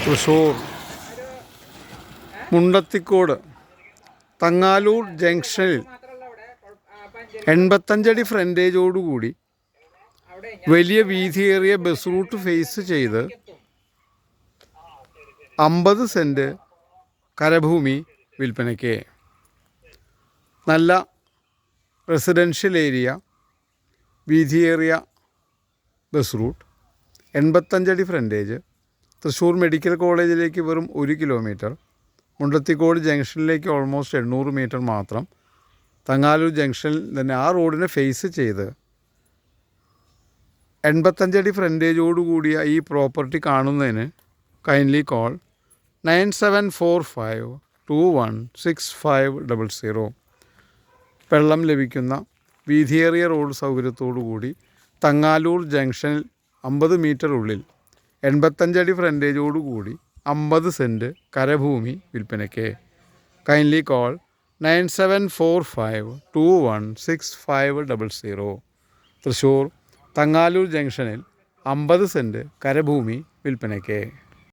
തൃശ്ശൂർ മുണ്ടത്തിക്കോട് തങ്ങാലൂർ ജംഗ്ഷനിൽ 85 അടി ഫ്രണ്ടേജോടുകൂടി വലിയ വീതിയേറിയ ബസ് റൂട്ട് ഫേസ് ചെയ്ത് 50 സെൻറ്റ് കരഭൂമി വിൽപ്പനയ്ക്ക്. നല്ല റെസിഡൻഷ്യൽ ഏരിയ, വീതിയേറിയ ബസ് റൂട്ട്, 85 അടി ഫ്രണ്ടേജ്, തൃശ്ശൂർ മെഡിക്കൽ കോളേജിലേക്ക് വെറും 1 കിലോമീറ്റർ, മുണ്ടത്തിക്കോട് ജംഗ്ഷനിലേക്ക് ഓൾമോസ്റ്റ് 800 മീറ്റർ മാത്രം. തങ്ങാലൂർ ജംഗ്ഷനിൽ തന്നെ ആ റോഡിനെ ഫേസ് ചെയ്ത് 85 അടി ഫ്രണ്ടേജോടുകൂടിയ ഈ പ്രോപ്പർട്ടി കാണുന്നതിന് കൈൻഡ്ലി കോൾ 9745216500. വെള്ളം ലഭിക്കുന്ന വീതിയേറിയ റോഡ് സൗകര്യത്തോടു കൂടി തങ്ങാലൂർ ജംഗ്ഷനിൽ 50 മീറ്റർ ഉള്ളിൽ 85 അടി ഫ്രണ്ടേജോടുകൂടി 50 സെൻറ്റ് കരഭൂമി വിൽപ്പനയ്ക്ക്. Kindly call 9745216500. തൃശ്ശൂർ തങ്ങാലൂർ ജംഗ്ഷനിൽ 50 സെൻറ്റ് കരഭൂമി വിൽപ്പനയ്ക്ക്.